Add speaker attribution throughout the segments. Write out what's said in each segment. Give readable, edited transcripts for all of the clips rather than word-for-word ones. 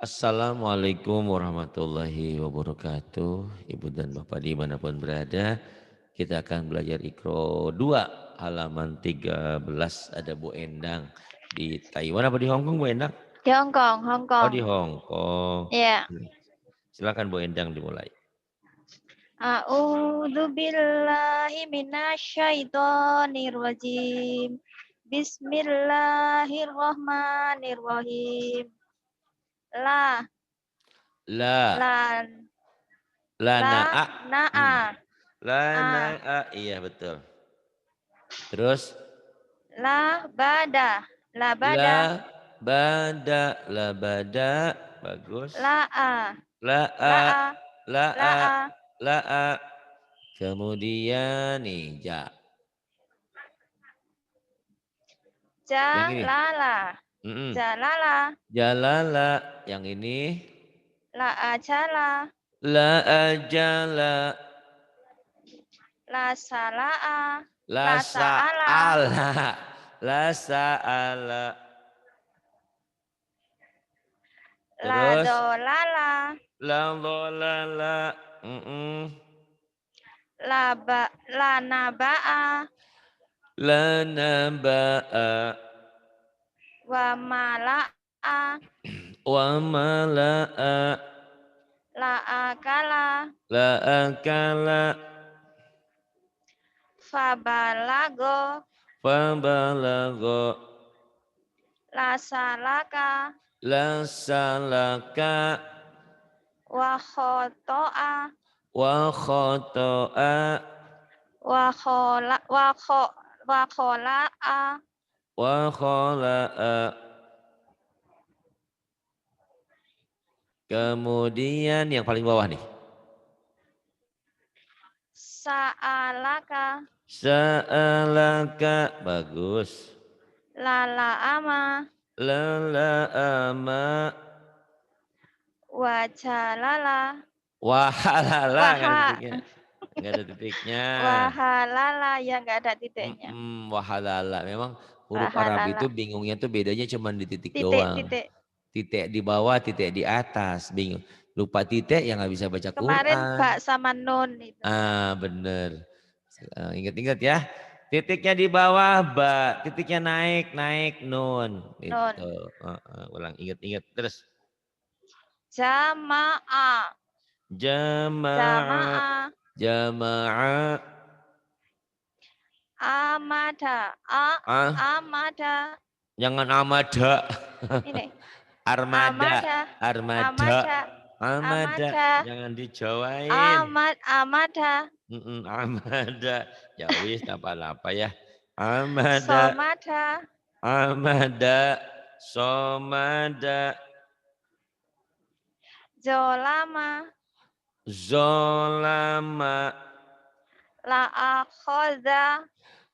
Speaker 1: Assalamualaikum warahmatullahi wabarakatuh. Ibu dan Bapak dimanapun berada. Kita akan belajar Iqra 2 halaman 13. Ada Bu Endang di Taiwan apa di Hong Kong Bu Endang?
Speaker 2: Di Hong Kong, Hong
Speaker 1: Oh
Speaker 2: Kong.
Speaker 1: di Hong Kong.
Speaker 2: Ya.
Speaker 1: Silakan Bu Endang dimulai.
Speaker 2: A'udzu billahi minasyaitonir rajim. Bismillahirrahmanirrahim. La
Speaker 1: La.
Speaker 2: la
Speaker 1: La
Speaker 2: la
Speaker 1: na'a.
Speaker 2: na'a
Speaker 1: La
Speaker 2: a
Speaker 1: na'a. Iya betul. Terus.
Speaker 2: la bada la
Speaker 1: La
Speaker 2: bada
Speaker 1: bada. La bada. Bagus.
Speaker 2: la a
Speaker 1: La
Speaker 2: la
Speaker 1: a.
Speaker 2: a
Speaker 1: La
Speaker 2: la
Speaker 1: a.
Speaker 2: a
Speaker 1: La a. Kemudian nih ja. Yang ini.
Speaker 2: jalala
Speaker 1: Mm-mm.
Speaker 2: jalala
Speaker 1: Jalala. Yang ini.
Speaker 2: la ajala
Speaker 1: La ajala.
Speaker 2: la salaa
Speaker 1: La
Speaker 2: la sa'ala
Speaker 1: sa'ala. La sa'ala.
Speaker 2: la
Speaker 1: Terus.
Speaker 2: dolala
Speaker 1: La dolala. Mm-mm.
Speaker 2: la naba'a
Speaker 1: La naba'a.
Speaker 2: wa mala'a
Speaker 1: Wa mala'a.
Speaker 2: la akala
Speaker 1: La akala.
Speaker 2: fabalago
Speaker 1: Fabalago.
Speaker 2: la salaka
Speaker 1: La salaka.
Speaker 2: wa khoto'a
Speaker 1: Wa khoto'a.
Speaker 2: wa khola wa kho wa khola'a
Speaker 1: Wa khola'a. Kemudian yang paling bawah nih.
Speaker 2: sa'alaka
Speaker 1: Sa'alaka. Bagus.
Speaker 2: la la'ama
Speaker 1: La ama.
Speaker 2: wa jalala
Speaker 1: Wahalala. Nggak ada
Speaker 2: waha
Speaker 1: titiknya. Nggak ada titiknya.
Speaker 2: wahalala ya enggak ada titiknya.
Speaker 1: Wahalala. Memang huruf Arab itu
Speaker 2: Wahalala.
Speaker 1: bingungnya tuh bedanya cuma di titik doang.
Speaker 2: Titik-titik.
Speaker 1: Titik di bawah, titik di atas. Bingung. Lupa titik yang nggak bisa baca
Speaker 2: Kemarin
Speaker 1: Quran.
Speaker 2: Mbak sama Nun itu.
Speaker 1: Bener. Ingat-ingat ya. Titiknya di bawah ba, titiknya naik, naik nun.
Speaker 2: Nun.
Speaker 1: Itu. Ulang ingat-ingat terus.
Speaker 2: Jama'a.
Speaker 1: Jama'a.
Speaker 2: Jama'a.
Speaker 1: Jama'a.
Speaker 2: Amada. Amada.
Speaker 1: Jangan amada.
Speaker 2: Ini.
Speaker 1: Armada.
Speaker 2: Amada.
Speaker 1: Armada.
Speaker 2: Amada.
Speaker 1: Amada.
Speaker 2: Amada.
Speaker 1: Jangan dijawain.
Speaker 2: Amada.
Speaker 1: Amada. Ya wis apa-apa ya. Amada.
Speaker 2: Somada.
Speaker 1: Amada. Somada.
Speaker 2: Zolama.
Speaker 1: Zolama.
Speaker 2: La akhoda.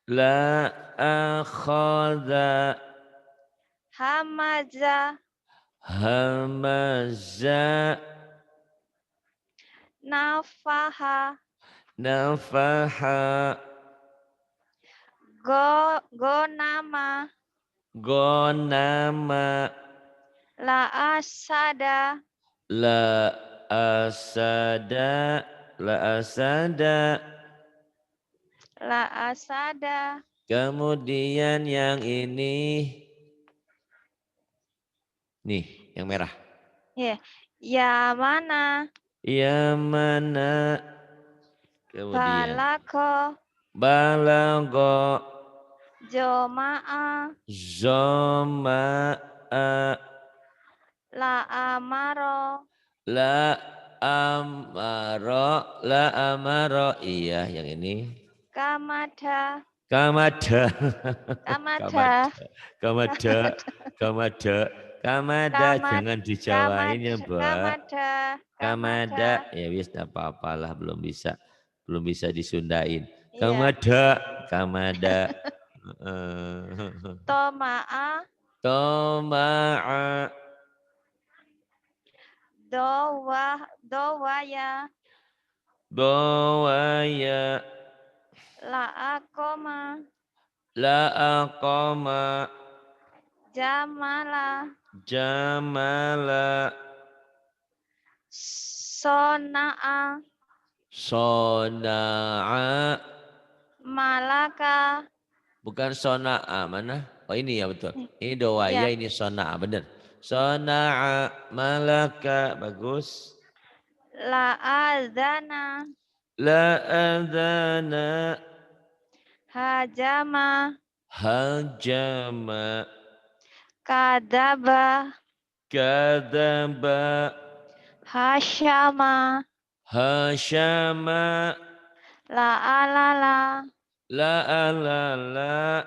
Speaker 1: La akhadha.
Speaker 2: Hamaza.
Speaker 1: Hamaza.
Speaker 2: Nafaha.
Speaker 1: Nafaha.
Speaker 2: Gonama.
Speaker 1: Gonama.
Speaker 2: La asada.
Speaker 1: La asada. La asada.
Speaker 2: La asada.
Speaker 1: Kemudian yang ini. Nih, yang merah.
Speaker 2: Ya. Ya mana?
Speaker 1: Ya mana? Kemudian.
Speaker 2: Balako.
Speaker 1: Balago.
Speaker 2: Joma'a.
Speaker 1: Zoma'a.
Speaker 2: La amaro.
Speaker 1: La amaro. La amaro. Iya, yang ini.
Speaker 2: Kamada.
Speaker 1: Kamada.
Speaker 2: Kamada.
Speaker 1: Kamada. Kamada. Kamada. Jangan dijawain ya, Mbak.
Speaker 2: Kamada.
Speaker 1: Kamada. Ya wis tak apa-apalah, belum bisa. Belum bisa disundain.
Speaker 2: Iya.
Speaker 1: Kamada. Kamada.
Speaker 2: Toma'a.
Speaker 1: Toma'a.
Speaker 2: Dowaya.
Speaker 1: Dowaya.
Speaker 2: La akoma.
Speaker 1: La aqama.
Speaker 2: Jamala.
Speaker 1: Jamala.
Speaker 2: Sona'a.
Speaker 1: Sona'a.
Speaker 2: Malaka.
Speaker 1: Bukan sona'a. Mana? Oh ini ya betul. Ini doaya,
Speaker 2: Ya.
Speaker 1: ini sona'a. Benar. Sona'a malaka. Bagus.
Speaker 2: La azana.
Speaker 1: La adana.
Speaker 2: Hajama.
Speaker 1: Hajama.
Speaker 2: Kadaba.
Speaker 1: Kadaba.
Speaker 2: Hasyama.
Speaker 1: Hasyama.
Speaker 2: La alala.
Speaker 1: La alala.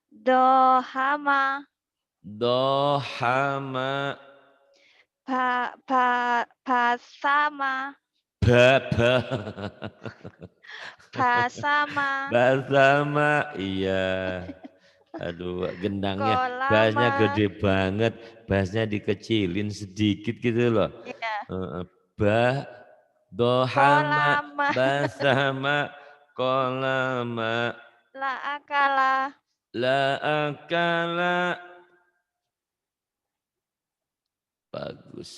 Speaker 2: Dohama.
Speaker 1: Dohama.
Speaker 2: Basama.
Speaker 1: Baba.
Speaker 2: Basama.
Speaker 1: Basama. Iya. Aduh, gendangnya
Speaker 2: Kolama.
Speaker 1: bassnya gede banget, bassnya dikecilin sedikit gitu loh.
Speaker 2: Ya.
Speaker 1: Bah, dohama,
Speaker 2: Kolama.
Speaker 1: basama, kolama,
Speaker 2: La akala.
Speaker 1: la akala. Bagus.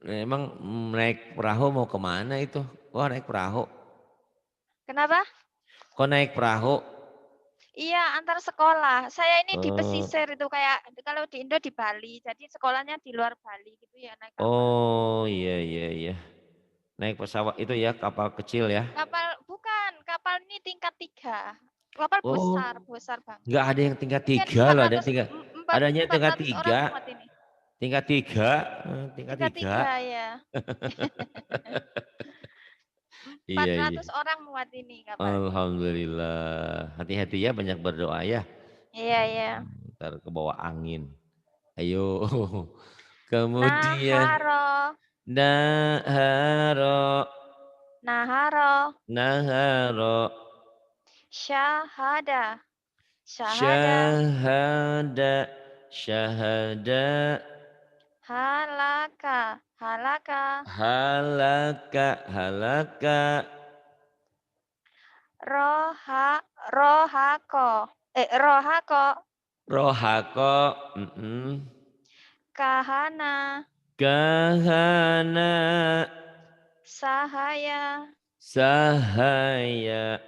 Speaker 1: Emang naik perahu mau kemana itu? Wah naik perahu.
Speaker 2: Kenapa?
Speaker 1: Kok naik perahu?
Speaker 2: Iya, antar sekolah. Saya ini di
Speaker 1: Oh,
Speaker 2: pesisir itu kayak kalau di Indo di Bali. Jadi sekolahnya di luar Bali gitu ya naik kapal.
Speaker 1: oh iya iya iya. Naik pesawat itu ya, kapal kecil ya.
Speaker 2: Kapal bukan, kapal ini tingkat 3. Kapal
Speaker 1: Oh,
Speaker 2: besar, besar banget.
Speaker 1: nggak ada yang tingkat
Speaker 2: Ini
Speaker 1: 3
Speaker 2: empat
Speaker 1: loh, ada
Speaker 2: ratus
Speaker 1: tingkat,
Speaker 2: empat
Speaker 1: adanya
Speaker 2: empat
Speaker 1: tingkat
Speaker 2: ratus orang
Speaker 1: 3,
Speaker 2: muat ini.
Speaker 1: tingkat 3, tingkat
Speaker 2: Tingkat
Speaker 1: 3.
Speaker 2: 3 ya. Empat
Speaker 1: Iya iya.
Speaker 2: ratus orang muat ini kapal ini.
Speaker 1: Alhamdulillah. Hati-hati ya, banyak berdoa ya.
Speaker 2: Iya, iya.
Speaker 1: Ntar ke bawah angin. Ayo. Kemudian
Speaker 2: Naharo,
Speaker 1: naharo,
Speaker 2: naharo,
Speaker 1: naharo,
Speaker 2: syahada, syahada,
Speaker 1: syahada, syahada,
Speaker 2: halaka, halaka,
Speaker 1: halaka, halaka,
Speaker 2: rohako, rohako,
Speaker 1: rohako,
Speaker 2: kahana,
Speaker 1: kahana,
Speaker 2: sahaya,
Speaker 1: sahaya,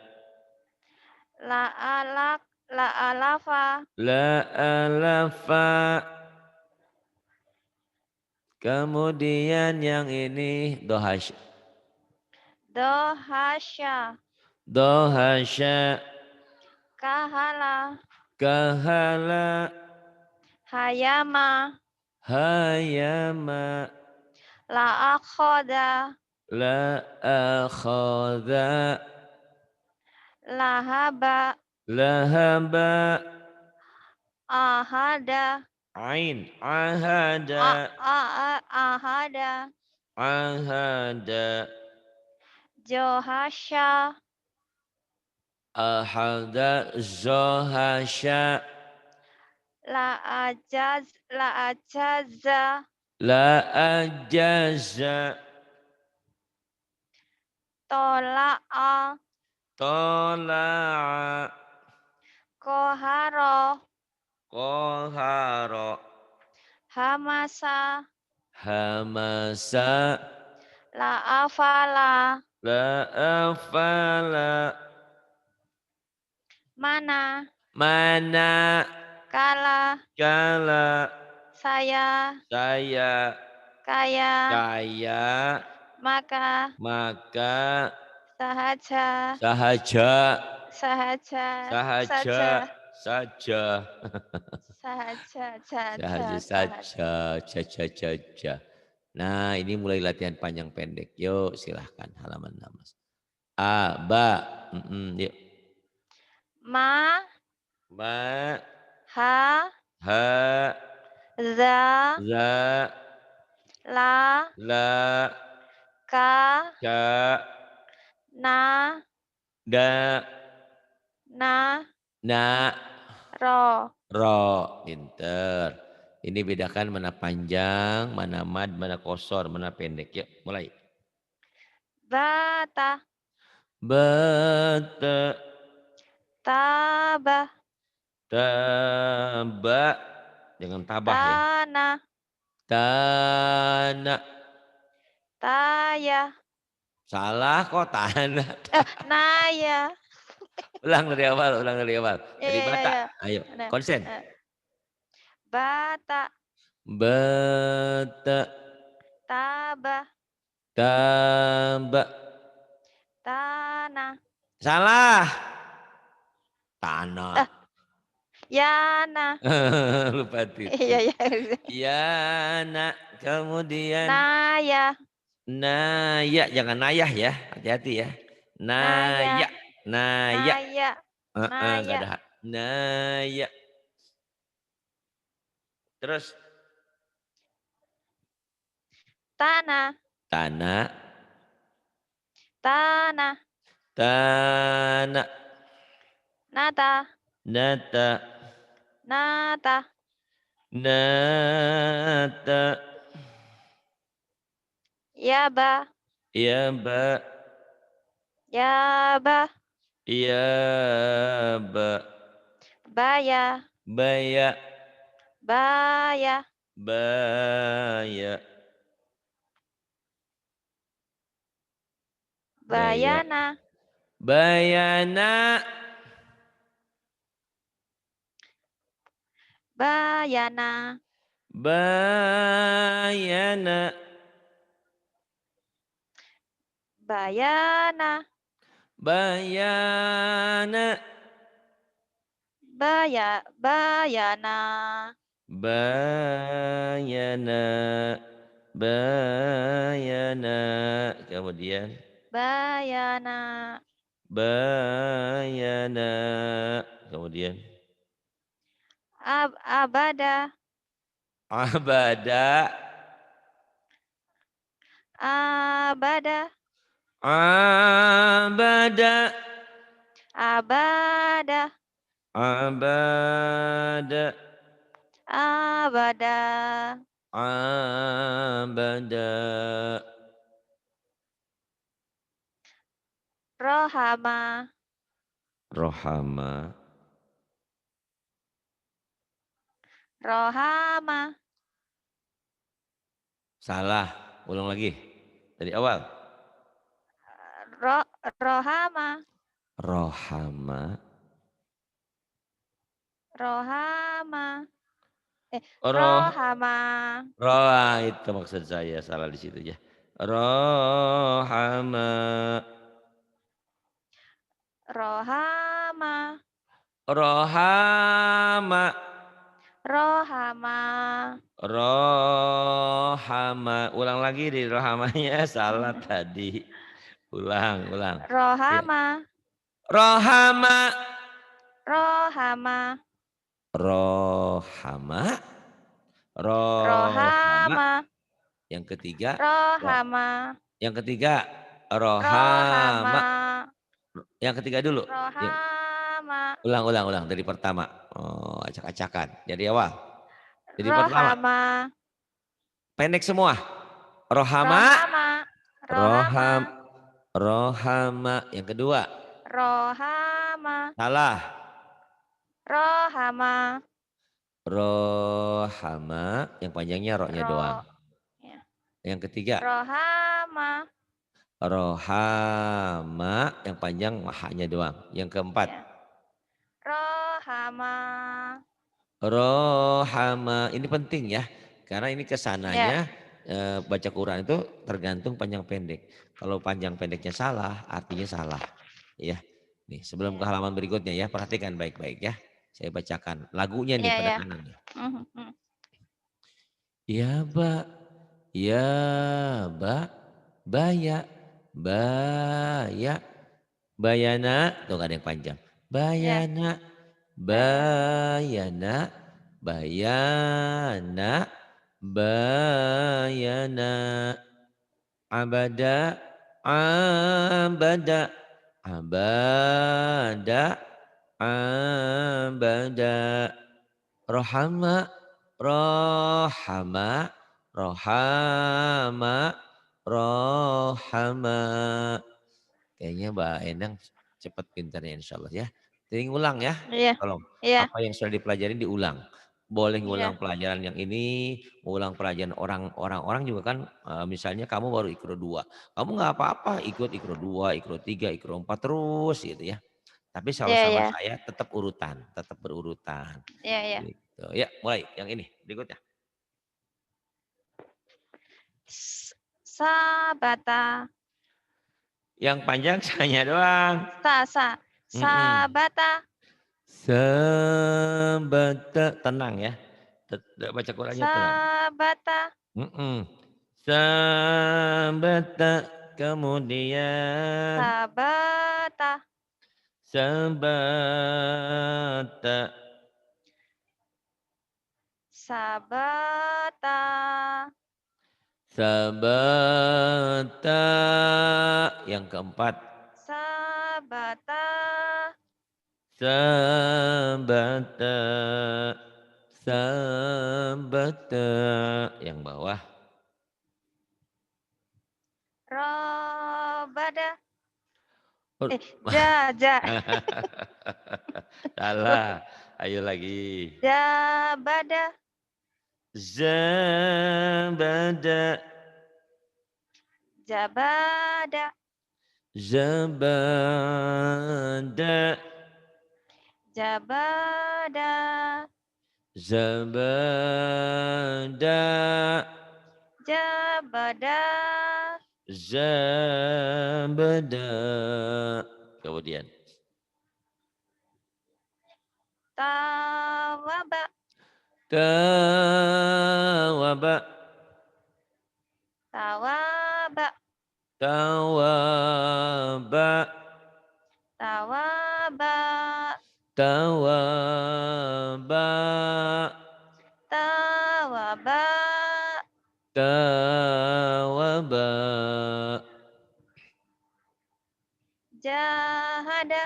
Speaker 2: la'alak, la'alafa,
Speaker 1: la alafa. Kemudian yang ini dohasya,
Speaker 2: dohasya,
Speaker 1: dohasya,
Speaker 2: kahala,
Speaker 1: kahala,
Speaker 2: hayama,
Speaker 1: hayama,
Speaker 2: la'akhoda,
Speaker 1: la akhadha,
Speaker 2: lahaba,
Speaker 1: lahaba,
Speaker 2: ahada,
Speaker 1: ain, ahada,
Speaker 2: ahada,
Speaker 1: ahada,
Speaker 2: johasya,
Speaker 1: ahada, zohasya,
Speaker 2: la'ajaza,
Speaker 1: la ajaza,
Speaker 2: tola'a,
Speaker 1: tola'a,
Speaker 2: koharo,
Speaker 1: koharo,
Speaker 2: hamasa,
Speaker 1: hamasa,
Speaker 2: la'afala,
Speaker 1: la afala,
Speaker 2: mana,
Speaker 1: mana,
Speaker 2: kala,
Speaker 1: kala,
Speaker 2: saya,
Speaker 1: saya,
Speaker 2: kaya,
Speaker 1: kaya,
Speaker 2: maka,
Speaker 1: maka,
Speaker 2: sahaja,
Speaker 1: sahaja,
Speaker 2: sahaja,
Speaker 1: sahaja,
Speaker 2: saja,
Speaker 1: saja,
Speaker 2: sahaja, jaja,
Speaker 1: sahaja
Speaker 2: sahaja.
Speaker 1: saja, jaja jaja. Nah ini mulai latihan panjang pendek. Yuk silahkan halaman 16. A, ba, yuk.
Speaker 2: Ma,
Speaker 1: Ma,
Speaker 2: ha,
Speaker 1: ha,
Speaker 2: za,
Speaker 1: za,
Speaker 2: la,
Speaker 1: la,
Speaker 2: ka,
Speaker 1: ka,
Speaker 2: na,
Speaker 1: da,
Speaker 2: na,
Speaker 1: na,
Speaker 2: ro.
Speaker 1: ro. Pinter. Ini bedakan mana panjang, mana mad, mana kosor, mana pendek. Yuk mulai.
Speaker 2: Bata,
Speaker 1: Bata,
Speaker 2: tabah,
Speaker 1: taba. Jangan tabah ya.
Speaker 2: tanah,
Speaker 1: Tanah.
Speaker 2: Taya.
Speaker 1: Salah kok tanah.
Speaker 2: Naya.
Speaker 1: Ulang dari awal, ulang dari awal.
Speaker 2: Ya,
Speaker 1: Dari
Speaker 2: ya, ya,
Speaker 1: Batak.
Speaker 2: ya.
Speaker 1: Ayo,
Speaker 2: Nah,
Speaker 1: konsen.
Speaker 2: Bata.
Speaker 1: Batak.
Speaker 2: Tabah.
Speaker 1: Tabak.
Speaker 2: Tanah.
Speaker 1: Salah. Tanah.
Speaker 2: Yana.
Speaker 1: Lupa
Speaker 2: Iya,
Speaker 1: titik.
Speaker 2: iya.
Speaker 1: Ya, nak. Kemudian
Speaker 2: Naya.
Speaker 1: Naya, jangan nayah ya, hati-hati ya.
Speaker 2: Naya.
Speaker 1: Naya, Naya.
Speaker 2: Naya.
Speaker 1: Nggak
Speaker 2: Naya.
Speaker 1: ada. Naya. Terus
Speaker 2: Tanah.
Speaker 1: tanah,
Speaker 2: Tanah.
Speaker 1: tanah,
Speaker 2: Nata.
Speaker 1: nata,
Speaker 2: Nata.
Speaker 1: nata,
Speaker 2: Yaba.
Speaker 1: ya ba,
Speaker 2: Yaba.
Speaker 1: ya ba,
Speaker 2: Baya.
Speaker 1: baya,
Speaker 2: Baya.
Speaker 1: baya, baya,
Speaker 2: Bayana.
Speaker 1: bayana,
Speaker 2: Bayana.
Speaker 1: bayana,
Speaker 2: Bayana.
Speaker 1: bayana,
Speaker 2: Bayana.
Speaker 1: bayana, bayana, kemudian
Speaker 2: Bayana.
Speaker 1: bayana, kemudian
Speaker 2: Abada.
Speaker 1: abada,
Speaker 2: Abada.
Speaker 1: abada,
Speaker 2: Abada.
Speaker 1: abada,
Speaker 2: Abada.
Speaker 1: abada,
Speaker 2: Rohama.
Speaker 1: rohama,
Speaker 2: Rohama.
Speaker 1: salah, ulang lagi dari awal,
Speaker 2: Rohama.
Speaker 1: rohama,
Speaker 2: Rohama.
Speaker 1: roh,
Speaker 2: Rohama.
Speaker 1: roh itu maksud saya salah di situ ya, rohama,
Speaker 2: Rohama.
Speaker 1: rohama,
Speaker 2: Rohama.
Speaker 1: rohama, ulang lagi di rohamanya salah tadi. Ulang, ulang. Ya.
Speaker 2: Rohama.
Speaker 1: Rohama,
Speaker 2: Rohama.
Speaker 1: rohama, rohama.
Speaker 2: Rohama.
Speaker 1: Yang ketiga, roh.
Speaker 2: Rohama.
Speaker 1: Yang ketiga,
Speaker 2: Rohama.
Speaker 1: rohama. Yang ketiga dulu. Ya.
Speaker 2: Rohama.
Speaker 1: Ulang, ulang, ulang dari pertama. Oh, acak-acakan. Dari awal. Dari pertama.
Speaker 2: Rohama.
Speaker 1: Pendek semua. Rohama,
Speaker 2: Rohama. Rohama.
Speaker 1: roham, rohama. Yang kedua,
Speaker 2: Rohama.
Speaker 1: salah.
Speaker 2: Rohama.
Speaker 1: Rohama, yang panjangnya rohnya doang.
Speaker 2: Ro ya.
Speaker 1: Yang ketiga,
Speaker 2: Rohama.
Speaker 1: rohama, yang panjang mahanya doang. Yang keempat,
Speaker 2: Ya. Rohama.
Speaker 1: rohama. Ini penting ya, karena ini
Speaker 2: Ya.
Speaker 1: kesananya baca Quran itu tergantung panjang pendek. Kalau panjang pendeknya salah, artinya salah. Ya, nih sebelum ke
Speaker 2: Ya.
Speaker 1: halaman berikutnya ya, perhatikan baik-baik ya. Saya bacakan lagunya nih
Speaker 2: Ya,
Speaker 1: pada
Speaker 2: ya.
Speaker 1: kanan nih.
Speaker 2: Mhm, mhm.
Speaker 1: Ya ba, ya ba, baya, baya, bayana, tuh gak ada yang panjang.
Speaker 2: Ya.
Speaker 1: Bayana,
Speaker 2: Bayana.
Speaker 1: bayana, bayana, bayana, abada, abada, abada, abada, rohama, rohama, rohama, rohama. Kayaknya Mbak Endang cepat pintarnya insya Allah ya. Jadi ulang ya,
Speaker 2: Iya.
Speaker 1: tolong.
Speaker 2: Iya.
Speaker 1: Apa yang sudah dipelajari diulang. boleh
Speaker 2: Iya.
Speaker 1: ngulang pelajaran yang ini, ngulang pelajaran orang-orang juga kan, misalnya kamu baru ikro 2, kamu nggak apa-apa ikut ikro 2, ikro 3, ikro 4 terus gitu ya. Tapi kalau
Speaker 2: Iya,
Speaker 1: sama
Speaker 2: iya.
Speaker 1: saya tetap urutan, tetap berurutan,
Speaker 2: Iya, iya.
Speaker 1: gitu. Ya mulai yang ini berikutnya.
Speaker 2: Sabata.
Speaker 1: Yang panjang saya doang. Mhm.
Speaker 2: Sabata.
Speaker 1: Sabata, tenang ya. Baca Qurannya tenang.
Speaker 2: Sabata.
Speaker 1: Mhm. Sabata, kemudian
Speaker 2: Sabata.
Speaker 1: sabata,
Speaker 2: Sabata.
Speaker 1: sabata, yang keempat.
Speaker 2: Sabata.
Speaker 1: Sabata, sabata, yang bawah.
Speaker 2: Robada.
Speaker 1: Oh,
Speaker 2: Ja.
Speaker 1: salah. Ayo lagi.
Speaker 2: Jabada.
Speaker 1: Zabada,
Speaker 2: Jabada.
Speaker 1: zabada,
Speaker 2: Jabada.
Speaker 1: zabada,
Speaker 2: Jabada.
Speaker 1: zabada. Kemudian
Speaker 2: Tawaba.
Speaker 1: tawaba,
Speaker 2: Tawaba.
Speaker 1: tawaba,
Speaker 2: Tawaba.
Speaker 1: tawaba,
Speaker 2: Tawaba.
Speaker 1: tawaba.
Speaker 2: Jahada.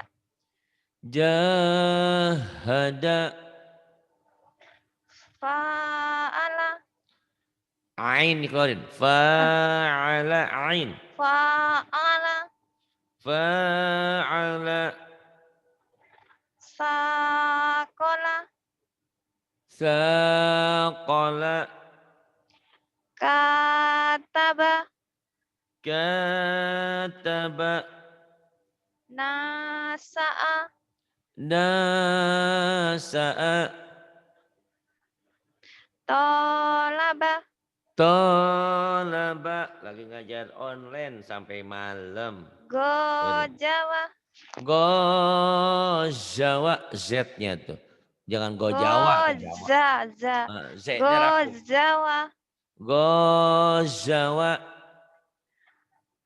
Speaker 1: Jahada,
Speaker 2: Fa'ala.
Speaker 1: ain dikeluarin. Fa'ala, ain.
Speaker 2: Fa'ala.
Speaker 1: Fa'ala,
Speaker 2: Sakola.
Speaker 1: saqala,
Speaker 2: Kataba.
Speaker 1: kataba,
Speaker 2: Nasa'a.
Speaker 1: nasa'a,
Speaker 2: Tolaba.
Speaker 1: tolaba. Lagi ngajar online sampai malam. Kemudian.
Speaker 2: Gojawa.
Speaker 1: Gojawa, Z-nya tuh. Jangan go Jawa, ke Jawa.
Speaker 2: Goza.
Speaker 1: Z-nya raku.
Speaker 2: Gozawa.
Speaker 1: Gozawa,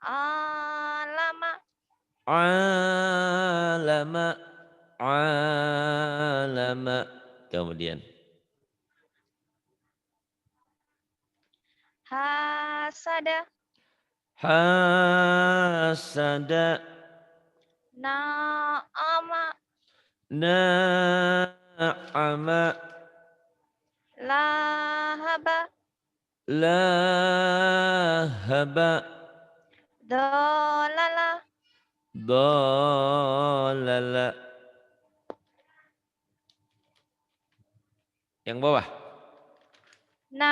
Speaker 2: Alama.
Speaker 1: alama, alama. Kemudian
Speaker 2: Hasada.
Speaker 1: hasada,
Speaker 2: Na'ama.
Speaker 1: na'ama,
Speaker 2: Lahaba.
Speaker 1: lahaba,
Speaker 2: Dolala.
Speaker 1: dolala. Yang bawah
Speaker 2: Na.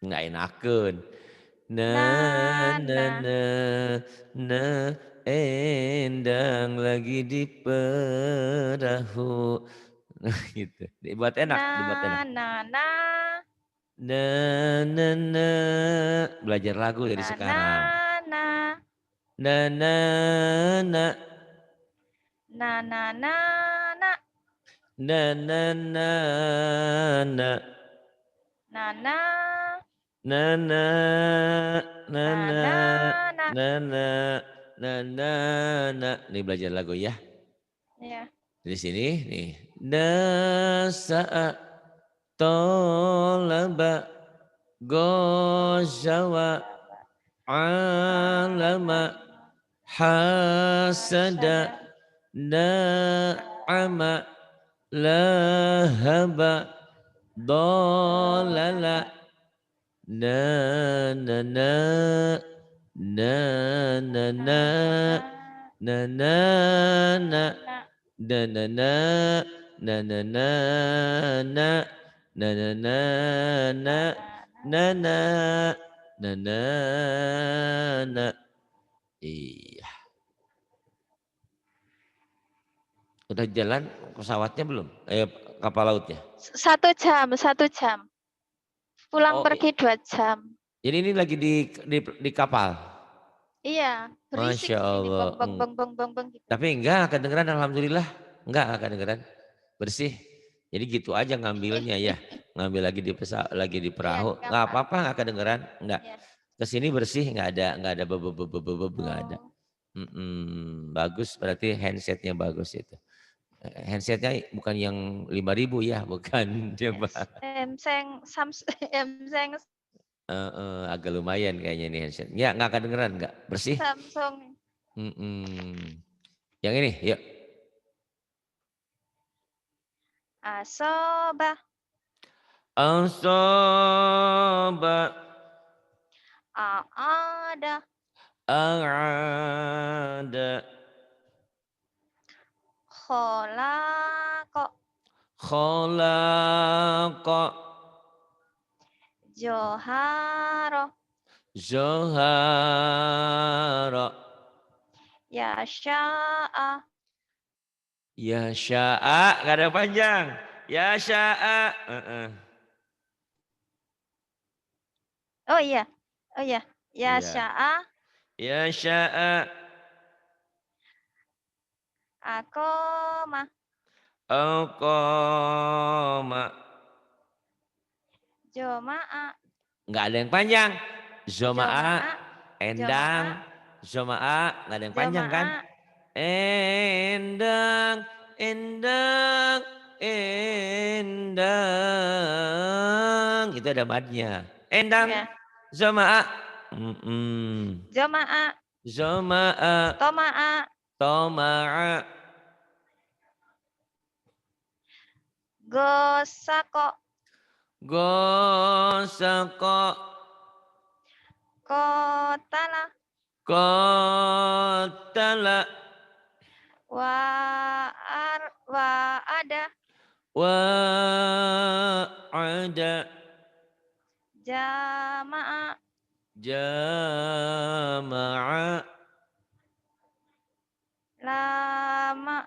Speaker 1: nggak enakeun. Na na
Speaker 2: Na.
Speaker 1: na na endang lagi di perahu. Nah, gitu. Dibuat enak, dibuat enak.
Speaker 2: Na.
Speaker 1: Na na na, belajar lagu dari
Speaker 2: Na.
Speaker 1: sekarang.
Speaker 2: Na.
Speaker 1: Na na na,
Speaker 2: Na. Na.
Speaker 1: na na na na,
Speaker 2: Na. Na.
Speaker 1: na na na
Speaker 2: Na.
Speaker 1: na,
Speaker 2: Na.
Speaker 1: na na na na na. Nih belajar lagu ya.
Speaker 2: Ya.
Speaker 1: Di sini nih. Nasa'a, tolaba, gozawa, alama, hasada,
Speaker 2: Sada.
Speaker 1: na'ama, lahaba, dolala, na na na, na na na, na na na,
Speaker 2: Na.
Speaker 1: na na na, na na na na na na na na na na na na na. Iya. Udah jalan pesawatnya belum? Kapal lautnya?
Speaker 2: 1 jam, 1 jam. Pulang
Speaker 1: Oh,
Speaker 2: pergi 2 jam.
Speaker 1: jadi ini lagi di kapal.
Speaker 2: Iya, berisik
Speaker 1: Masya
Speaker 2: sini
Speaker 1: Allah.
Speaker 2: beng beng beng beng beng beng gitu.
Speaker 1: Tapi enggak kedengeran, alhamdulillah. Enggak kedengeran. Bersih. Jadi gitu aja ngambilnya ya. Ngambil lagi di
Speaker 2: Iya, di
Speaker 1: perahu. Enggak
Speaker 2: kapal.
Speaker 1: apa-apa, enggak kedengeran. Enggak.
Speaker 2: Iya.
Speaker 1: Kesini bersih, enggak ada bebeb enggak ada.
Speaker 2: Oh.
Speaker 1: Bagus, berarti handsetnya bagus itu. Handsetnya bukan yang 5.000 ya, bukan. Coba.
Speaker 2: Samsung
Speaker 1: Agak lumayan kayaknya nih handset. Ya, enggak kedengeran, enggak. Bersih.
Speaker 2: Samsung.
Speaker 1: Yang ini, yuk.
Speaker 2: Asoba.
Speaker 1: Asoba.
Speaker 2: Aada.
Speaker 1: A'ada.
Speaker 2: Kholaqa.
Speaker 1: Kholaqa.
Speaker 2: Joharo.
Speaker 1: Zohara.
Speaker 2: Yasha'a.
Speaker 1: Ya sya'a, nggak ada panjang. Ya sya'a.
Speaker 2: Oh iya. Oh iya.
Speaker 1: Iya.
Speaker 2: Yasha'a.
Speaker 1: Ya sya'a.
Speaker 2: Akoma.
Speaker 1: Aqama.
Speaker 2: Joma'a.
Speaker 1: Nggak ada yang panjang. Zoma'a.
Speaker 2: Joma'a.
Speaker 1: Endang. Zoma'a. Nggak ada yang panjang kan?
Speaker 2: Joma'a.
Speaker 1: Endang. Endang. Endang. Itu ada madnya. Endang.
Speaker 2: Ya.
Speaker 1: Zoma'a.
Speaker 2: Joma'a.
Speaker 1: Zoma'a.
Speaker 2: Toma'a.
Speaker 1: Toma'a.
Speaker 2: Gosako.
Speaker 1: Gosako.
Speaker 2: Kotala.
Speaker 1: Kotala.
Speaker 2: Wa'ada.
Speaker 1: Wa'ada.
Speaker 2: Jama'a.
Speaker 1: Jama'a.
Speaker 2: Lama.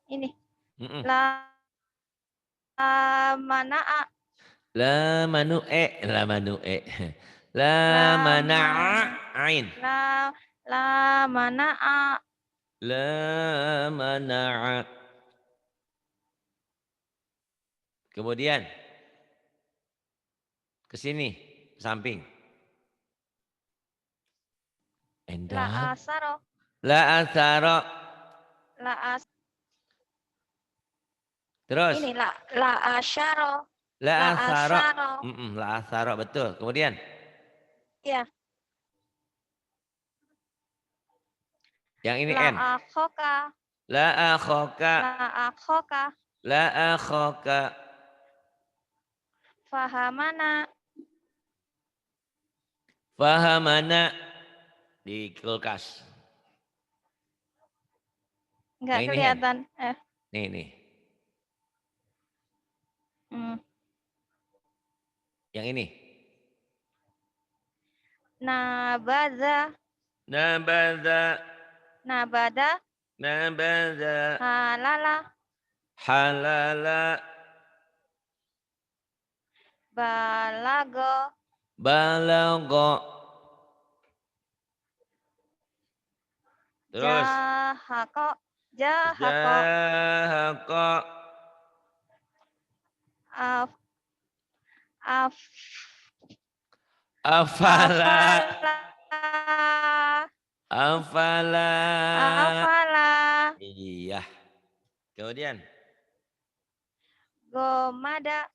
Speaker 2: Ini.
Speaker 1: Mm-mm.
Speaker 2: Lamana'a.
Speaker 1: La manu'e. La manu'e. La mana'a. Ain.
Speaker 2: Lamana'a.
Speaker 1: La mana'a. Kemudian ke sini, samping. Endang.
Speaker 2: La asaro.
Speaker 1: La asaro.
Speaker 2: La as.
Speaker 1: Terus.
Speaker 2: Ini la asyaro.
Speaker 1: La
Speaker 2: La
Speaker 1: asaro.
Speaker 2: asyaro.
Speaker 1: La asaro, betul. Kemudian.
Speaker 2: Ya.
Speaker 1: Yang ini
Speaker 2: La
Speaker 1: N.
Speaker 2: akhoka.
Speaker 1: La akhoka.
Speaker 2: La akhoka.
Speaker 1: La akhoka.
Speaker 2: Fahamana.
Speaker 1: Fahamana. Di kulkas.
Speaker 2: Enggak
Speaker 1: Yang ini,
Speaker 2: kelihatan.
Speaker 1: Nih. Yang ini.
Speaker 2: Nabadha.
Speaker 1: Nabadha.
Speaker 2: Nabada.
Speaker 1: Nabadha.
Speaker 2: Halala.
Speaker 1: Halala.
Speaker 2: Balago.
Speaker 1: Balago. Terus.
Speaker 2: Jahako. Jahako.
Speaker 1: Jahako. Afala. Afala.
Speaker 2: Afala.
Speaker 1: Iya. Kemudian.
Speaker 2: Gomada.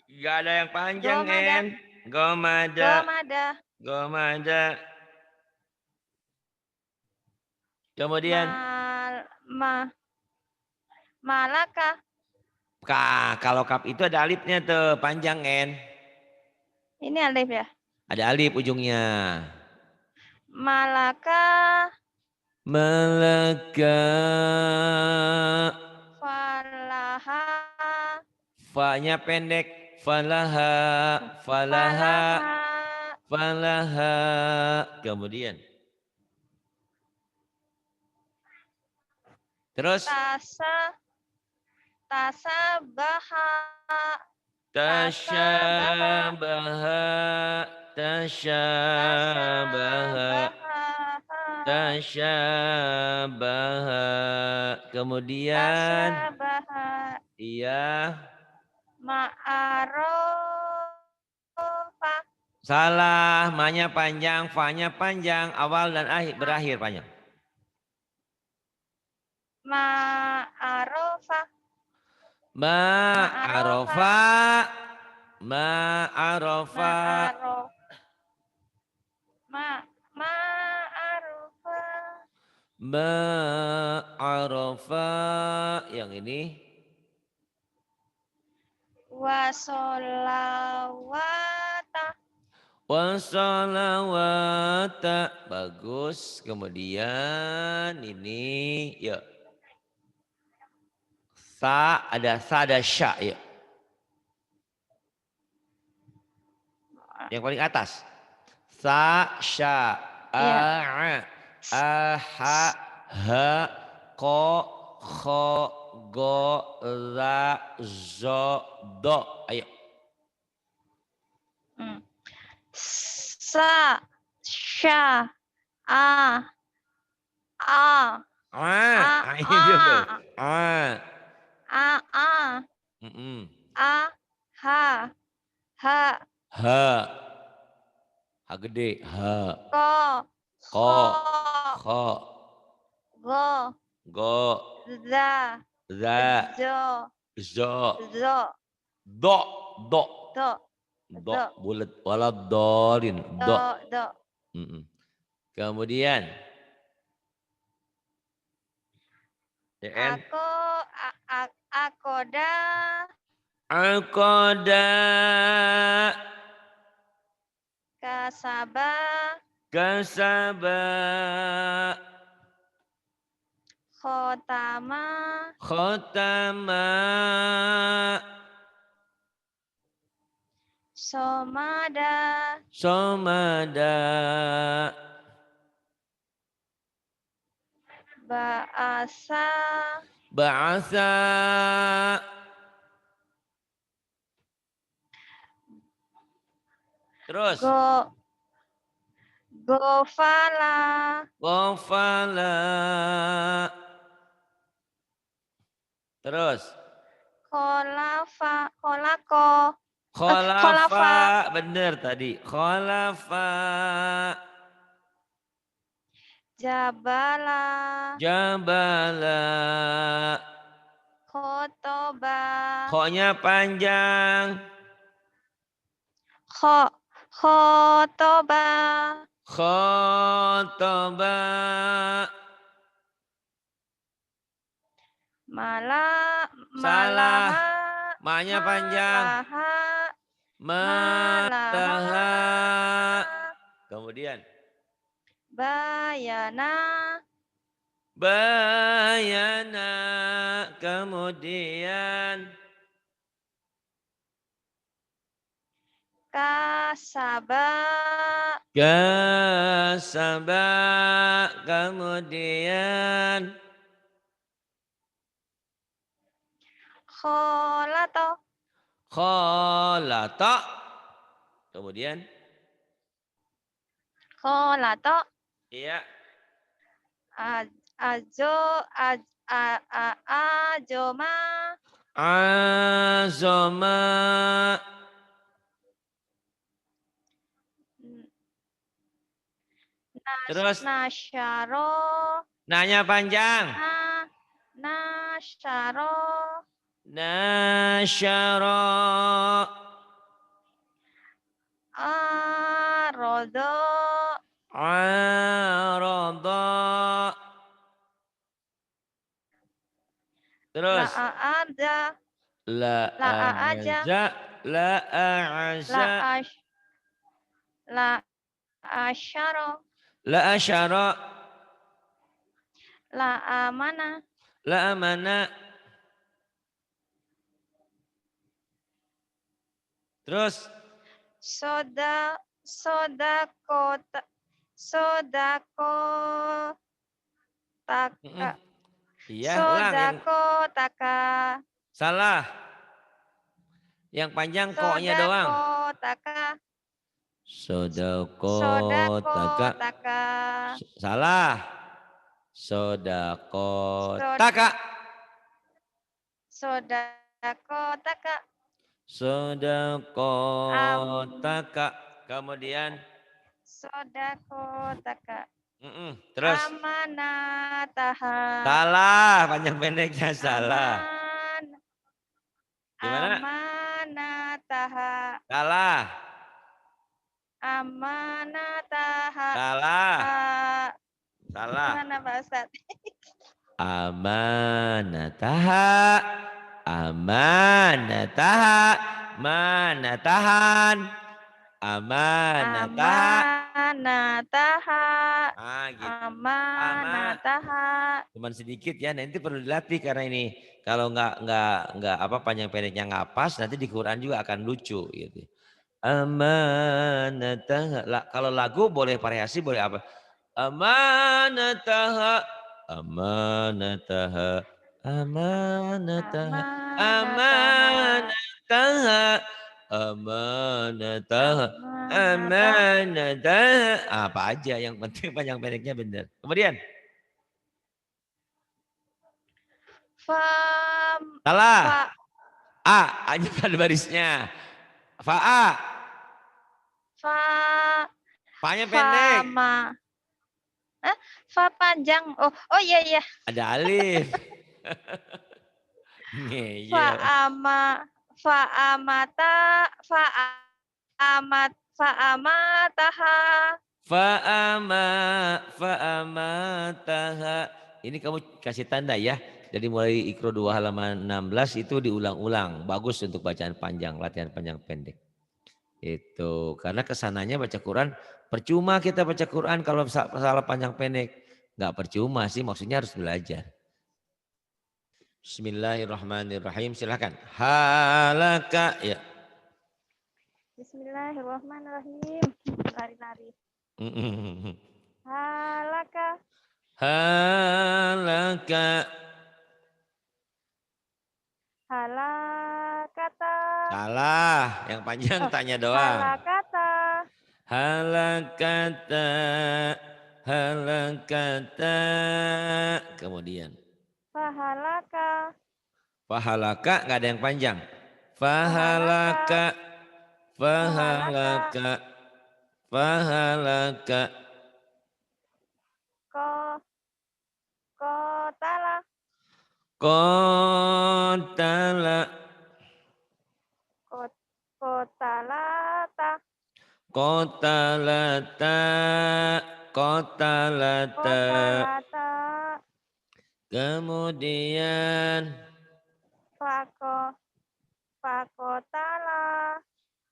Speaker 1: Gak ada yang panjang, En. Gomada. Gomada. Kemudian.
Speaker 2: Malaka.
Speaker 1: Kalau kap itu ada alifnya tuh, panjang, En.
Speaker 2: Ini alif ya?
Speaker 1: Ada alif ujungnya.
Speaker 2: Malaka.
Speaker 1: Malaka.
Speaker 2: Falaha.
Speaker 1: Fa-nya pendek. Falaha. Falaha. Falaha. Kemudian. Terus.
Speaker 2: Tasabaha.
Speaker 1: Tasyabaha. Tasyabaha. Tasyabaha. Kemudian.
Speaker 2: Tasabaha.
Speaker 1: Iya.
Speaker 2: Ma'arofa.
Speaker 1: Salah. Ma-nya panjang. Fa-nya panjang. Awal dan akhir berakhir panjang.
Speaker 2: Ma'arofa.
Speaker 1: Ma'arofa. Ma'arofa.
Speaker 2: Ma'arofa.
Speaker 1: Ma'arofa. Yang ini.
Speaker 2: Wasolawata.
Speaker 1: Wassalawata. Bagus. Kemudian ini. Ya. Ada sya. Ya. Yang paling atas. Sya. A. Ha. Ha. Ko. Kho. Go. Za. Zo. Do. Ayo.
Speaker 2: Sa. Sya. A.
Speaker 1: Ini juga. A.
Speaker 2: Ha. Ha.
Speaker 1: Ha gede. Ha.
Speaker 2: Ko.
Speaker 1: Kho.
Speaker 2: Go.
Speaker 1: Go.
Speaker 2: Za.
Speaker 1: Za. Zo. Do. Bulat. Walad dolin. Do. Kemudian.
Speaker 2: Akoda.
Speaker 1: Akoda.
Speaker 2: Kasaba. Khotama. Somada. Ba'asa. Terus. Gofala. Terus. Kholafa. Benar tadi. Kholafa. Jabala. Khotoba. Kho-nya panjang. Khotoba. Salah. Ma-nya panjang. Malaha. Kemudian. Bayana. Kemudian. Kasaba. Kemudian. Kholato. Kemudian. Iya. Azoma. Terus. Nasyaro. Nanya panjang. Nasyaro. Arodo. Terus. La'aja. La'asyara. La'amana.
Speaker 1: Terus
Speaker 2: Sodakota.
Speaker 1: mm-mm.
Speaker 2: Sodakotaka.
Speaker 1: Iya, ulang yang
Speaker 2: Sodakotaka.
Speaker 1: salah. Yang panjang koknya doang.
Speaker 2: Sodakotaka.
Speaker 1: Sodako taka.
Speaker 2: Sodakotaka.
Speaker 1: Salah. Sodako
Speaker 2: Sod
Speaker 1: taka.
Speaker 2: Sodakotaka.
Speaker 1: Sodako
Speaker 2: Am
Speaker 1: taka. Kemudian
Speaker 2: Sodakotaka.
Speaker 1: terus
Speaker 2: Amanataha.
Speaker 1: salah, panjang pendeknya salah.
Speaker 2: Aman.
Speaker 1: Gimana?
Speaker 2: Amanataha.
Speaker 1: Salah.
Speaker 2: Amanataha.
Speaker 1: Salah. Salah.
Speaker 2: Gimana Pak Ustadz?
Speaker 1: Amanataha. Amanataha. Manatahan. Amanataha.
Speaker 2: Amanataha.
Speaker 1: Ah, gitu.
Speaker 2: Amanataha.
Speaker 1: Cuman sedikit ya, nanti perlu dilatih karena ini kalau nggak apa panjang pendeknya nggak pas, nanti di Quran juga akan lucu gitu. Amanataha. Kalau lagu boleh variasi, boleh apa? Amanataha. Amanataha. Amanataha. Amanataha. Amanataha. Amanataha. Apa aja yang penting panjang pendeknya benar. Kemudian
Speaker 2: Fam.
Speaker 1: salah.
Speaker 2: Fa.
Speaker 1: A, A-nya kan barisnya. Fa-a.
Speaker 2: Fa.
Speaker 1: Fa-nya pendek.
Speaker 2: Fama. Fa panjang. Oh iya iya.
Speaker 1: Ada alif. Ngeyel.
Speaker 2: Fa'ama. Fa'amata. Fa'amataha.
Speaker 1: Fa'amataha. Ini kamu kasih tanda ya. Jadi mulai Iqra 2 halaman 16 itu diulang-ulang. Bagus untuk bacaan panjang, latihan panjang pendek. Itu karena kesananya baca Quran percuma kita baca Quran kalau salah panjang pendek. Nggak percuma sih, maksudnya harus belajar. Bismillahirrahmanirrahim. Silakan. Halaka ya.
Speaker 2: Bismillahirrahmanirrahim. Lari-lari. Halaka.
Speaker 1: Halaka.
Speaker 2: Halakata.
Speaker 1: Salah, yang panjang tanya doang.
Speaker 2: Halakata.
Speaker 1: Halakata. Halakata. Kemudian.
Speaker 2: Fahalaka.
Speaker 1: Fahalaka nggak ada yang panjang. Fahalaka. Fahalaka. Fahalaka.
Speaker 2: Kotala.
Speaker 1: Kotala.
Speaker 2: Kotalata.
Speaker 1: Kotalata. Kotalata.
Speaker 2: Kotalata.
Speaker 1: Kemudian.
Speaker 2: Fakotala.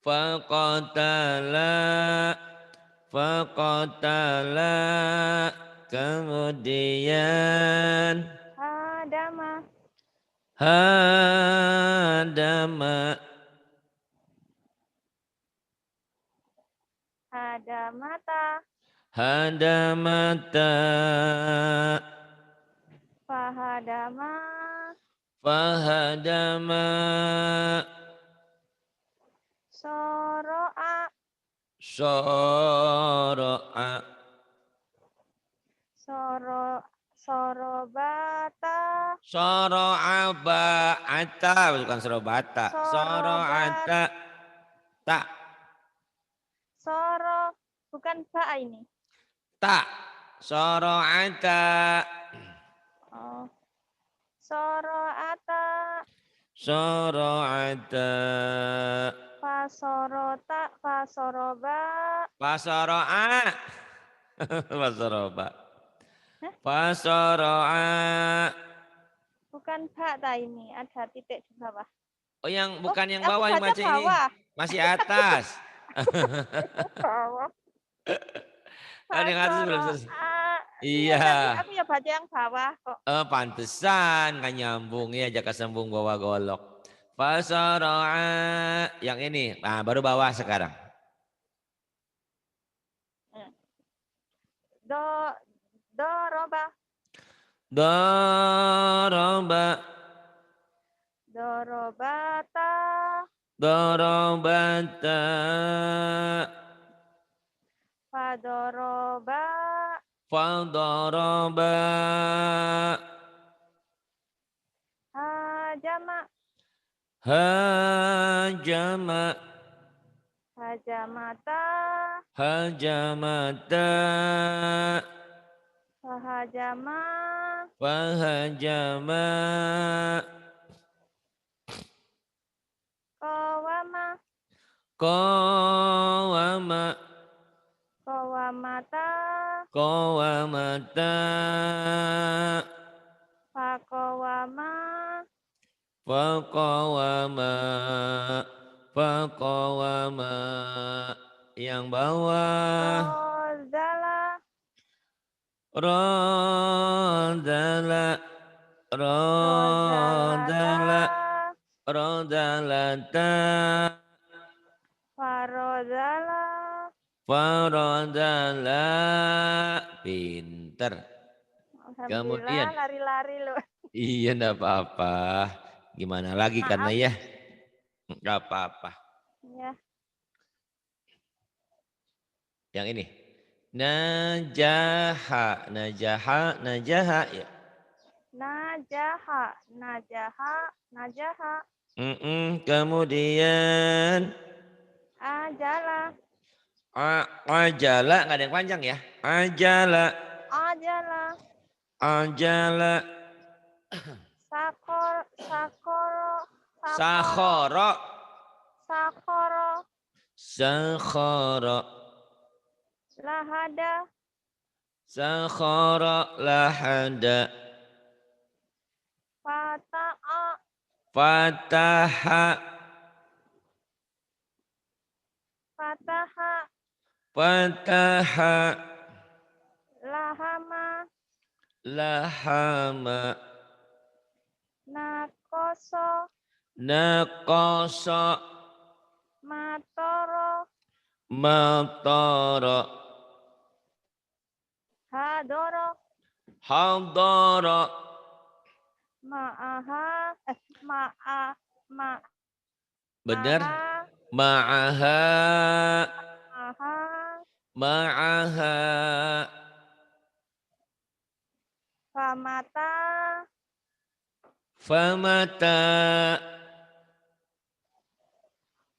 Speaker 1: Fakotala. Fakotala. Kemudian.
Speaker 2: Hadama.
Speaker 1: Hadama.
Speaker 2: Hadamata.
Speaker 1: Hadamata.
Speaker 2: Fahadama.
Speaker 1: Fahadama.
Speaker 2: Soro'a.
Speaker 1: Soro'a.
Speaker 2: Sorobata.
Speaker 1: Soro'a ba'ata. Bukan sorobata. Soro'ata. Tak.
Speaker 2: Bukan ba ini.
Speaker 1: Tak. Soro'ata.
Speaker 2: Oh. Soro'ata.
Speaker 1: Soro'ata.
Speaker 2: Fasorota. Fasoroba.
Speaker 1: Fasoro'a. Fasoroba. Fasoro'a.
Speaker 2: Bukan ba tak ini. Ada titik di bawah.
Speaker 1: Oh yang bukan yang bawah
Speaker 2: aku
Speaker 1: yang baca ini.
Speaker 2: bawah.
Speaker 1: Masih atas.
Speaker 2: Bawah.
Speaker 1: Ada yang atas belum selesai.
Speaker 2: Iya.
Speaker 1: Iya.
Speaker 2: Aku ya baca yang bawah kok.
Speaker 1: Pantesan kan nyambung ya jaka sambung bawa golok. Fasara'a. Yang ini. Nah, baru bawah sekarang.
Speaker 2: Doroba.
Speaker 1: Daraba.
Speaker 2: Dorobata.
Speaker 1: Darabata.
Speaker 2: Fadoroba.
Speaker 1: Fadaraba.
Speaker 2: Hajama.
Speaker 1: Hajama.
Speaker 2: Hajamata.
Speaker 1: Hajamata.
Speaker 2: Fahajama.
Speaker 1: Fahajama.
Speaker 2: Kawama.
Speaker 1: Qawama.
Speaker 2: Kawamata.
Speaker 1: Qawamata.
Speaker 2: Fakawama.
Speaker 1: Faqawama. Faqawama. Yang bawah.
Speaker 2: Rozala.
Speaker 1: Rodala.
Speaker 2: Rozalata.
Speaker 1: Rodala. Rodalata.
Speaker 2: Farozala.
Speaker 1: Farodala. Pinter.
Speaker 2: Alhamdulillah
Speaker 1: Kemudian.
Speaker 2: lari-lari loh.
Speaker 1: Iya enggak apa-apa. Gimana lagi karena
Speaker 2: Maaf
Speaker 1: ya. Enggak apa-apa.
Speaker 2: ya.
Speaker 1: Yang ini. Najaha. Najaha. Najaha. Ya.
Speaker 2: Najaha. Najaha. Najaha.
Speaker 1: Kemudian.
Speaker 2: Ajala.
Speaker 1: Ajala. Nggak ada yang panjang ya. Ajala.
Speaker 2: Ajala.
Speaker 1: Ajala.
Speaker 2: Sakoro.
Speaker 1: Sakhara.
Speaker 2: Sakoro.
Speaker 1: Sakhara.
Speaker 2: Lahada.
Speaker 1: Sakhara lahada.
Speaker 2: Fata'a.
Speaker 1: Fataha.
Speaker 2: Fataha.
Speaker 1: Fataha.
Speaker 2: Lahama.
Speaker 1: Lahama.
Speaker 2: Nakoso.
Speaker 1: Naqasa.
Speaker 2: Matoro.
Speaker 1: Matara.
Speaker 2: Hadoro.
Speaker 1: Hadara.
Speaker 2: Ma'aha. Ma'aha.
Speaker 1: Benar? Ma'aha.
Speaker 2: Aha.
Speaker 1: Ma'aha.
Speaker 2: Famata.
Speaker 1: Famata.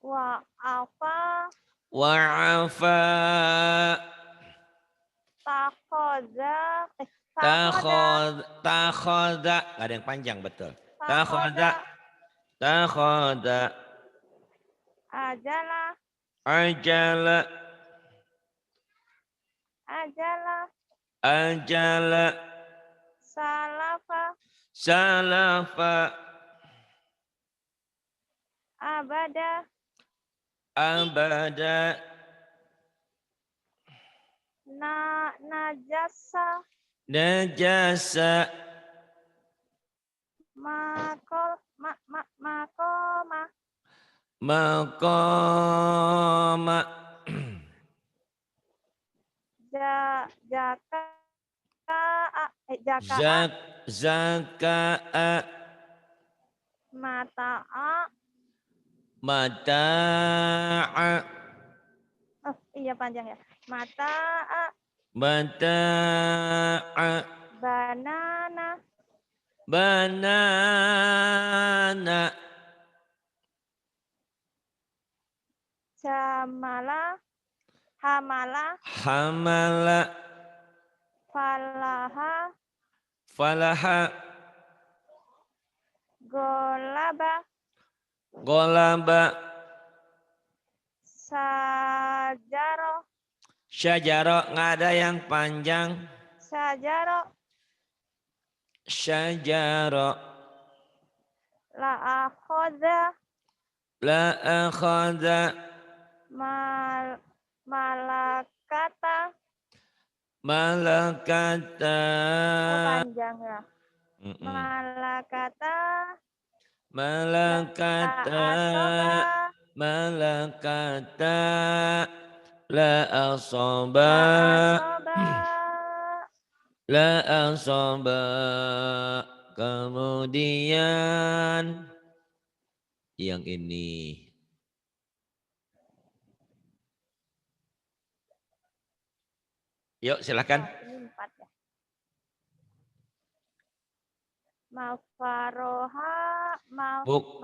Speaker 2: Wa'afa.
Speaker 1: Wa'afa.
Speaker 2: Takhoza. Takhoda.
Speaker 1: Takhoda. Nggak ada yang panjang betul.
Speaker 2: Takhoda.
Speaker 1: Takhoda. Takhoda.
Speaker 2: Ajala.
Speaker 1: Ajala.
Speaker 2: Ajala.
Speaker 1: Ajala.
Speaker 2: Salafa.
Speaker 1: Salafa.
Speaker 2: Abada.
Speaker 1: Abada.
Speaker 2: Najasa.
Speaker 1: Najasa.
Speaker 2: Makoma.
Speaker 1: Maqama.
Speaker 2: Jaka. Jaka'a.
Speaker 1: Zaka'a.
Speaker 2: Mata'a.
Speaker 1: Mata'a.
Speaker 2: Oh iya panjang ya. Mata'a.
Speaker 1: Mata'a.
Speaker 2: Banana.
Speaker 1: Banana.
Speaker 2: Jamala. Hamala.
Speaker 1: Hamala.
Speaker 2: Falaha.
Speaker 1: Falaha.
Speaker 2: Golaba.
Speaker 1: Golaba.
Speaker 2: Sajaro.
Speaker 1: Syajaro. Nggak ada yang panjang.
Speaker 2: Sajaro.
Speaker 1: Syajaro.
Speaker 2: La akhoda.
Speaker 1: La akhada.
Speaker 2: Malakata.
Speaker 1: Malakata.
Speaker 2: Oh panjang ya.
Speaker 1: Mm-mm.
Speaker 2: Malakata.
Speaker 1: malakata,
Speaker 2: asoba,
Speaker 1: malakata, la asoba,
Speaker 2: la asoba,
Speaker 1: la asoba. Kemudian yang ini. Yuk silakan.
Speaker 2: oh, ini 4 ya. Mafaroha,
Speaker 1: Buk.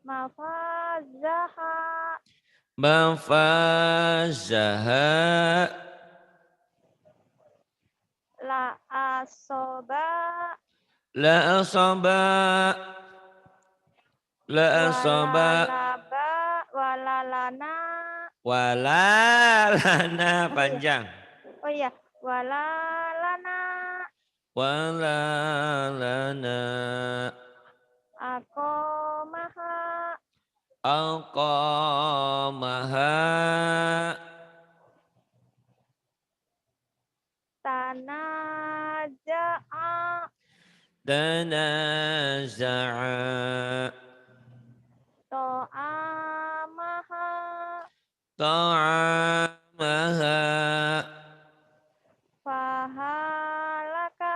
Speaker 2: mafazaha,
Speaker 1: Mafazaha,
Speaker 2: la asoba,
Speaker 1: la asoba, la asoba,
Speaker 2: walalaba, walalana,
Speaker 1: walalana panjang.
Speaker 2: oh iya, walalana,
Speaker 1: Walalana,
Speaker 2: akomaha,
Speaker 1: aqamaha,
Speaker 2: tanaja'a,
Speaker 1: tanaza'a,
Speaker 2: to'amaha,
Speaker 1: ta'amaha,
Speaker 2: fahalaka,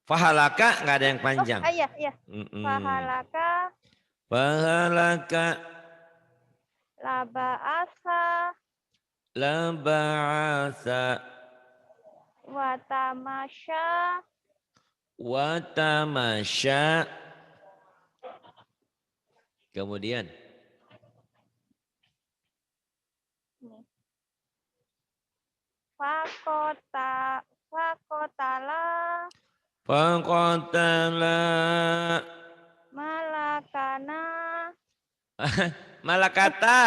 Speaker 1: fahalaka nggak ada yang
Speaker 2: oh
Speaker 1: panjang.
Speaker 2: iya, fahalaka,
Speaker 1: Fahalaka,
Speaker 2: laba'asa,
Speaker 1: laba'asa,
Speaker 2: watamasya,
Speaker 1: watamasya. Kemudian
Speaker 2: fakotala,
Speaker 1: faqatala,
Speaker 2: malakana,
Speaker 1: malakata.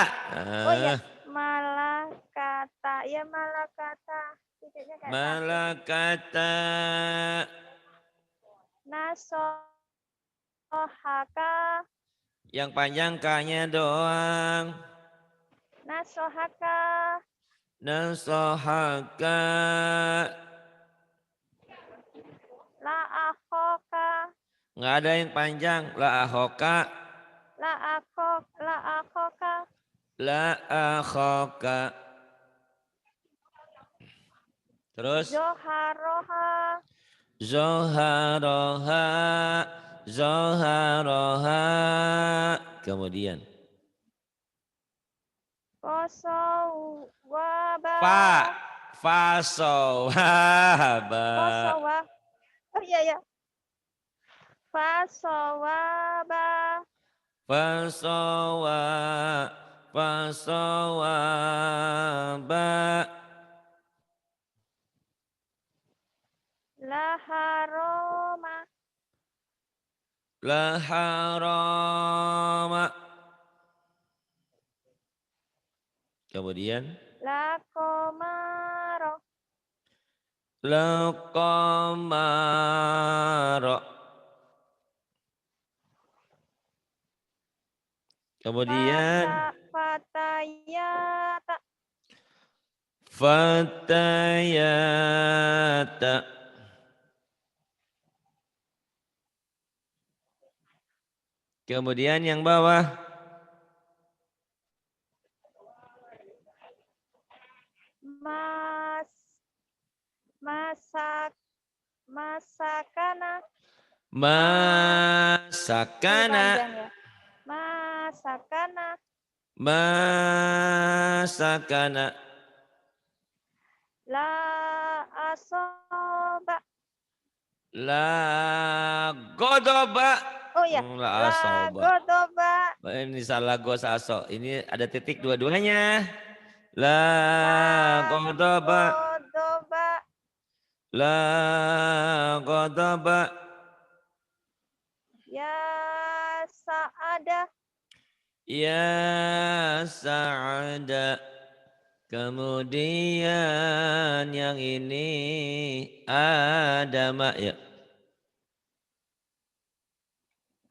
Speaker 2: oh iya, malakata, ya malakata, titiknya kayak satu.
Speaker 1: Malakata,
Speaker 2: Nasohaka,
Speaker 1: yang panjang K-nya doang.
Speaker 2: nasohaka,
Speaker 1: Nasohaka,
Speaker 2: la akhoka,
Speaker 1: nggak ada yang panjang. La ahoka,
Speaker 2: la akhoka,
Speaker 1: la akhoka. Terus
Speaker 2: zoharoha,
Speaker 1: zoharoha, zoharoha. Kemudian
Speaker 2: kosowaba,
Speaker 1: fa, fasowaba,
Speaker 2: kosowa, oh iya ya, fasowaba,
Speaker 1: fasowa, fasowaba,
Speaker 2: laharoma,
Speaker 1: laharama. Kemudian
Speaker 2: lakomaro,
Speaker 1: laqamara. Kemudian
Speaker 2: fatayata,
Speaker 1: fatayata. Kemudian yang bawah
Speaker 2: mas, masak, masakana,
Speaker 1: masakana,
Speaker 2: panjang ya, masakana,
Speaker 1: masakana,
Speaker 2: la asoba,
Speaker 1: la godoba,
Speaker 2: oh ya,
Speaker 1: la
Speaker 2: la
Speaker 1: asoba.
Speaker 2: godoba,
Speaker 1: Ini salah gos aso. Ini ada titik dua-duanya. La
Speaker 2: la
Speaker 1: godoba,
Speaker 2: godoba,
Speaker 1: la godoba,
Speaker 2: ya saada,
Speaker 1: ya sa'ada. Kemudian yang ini adama ya.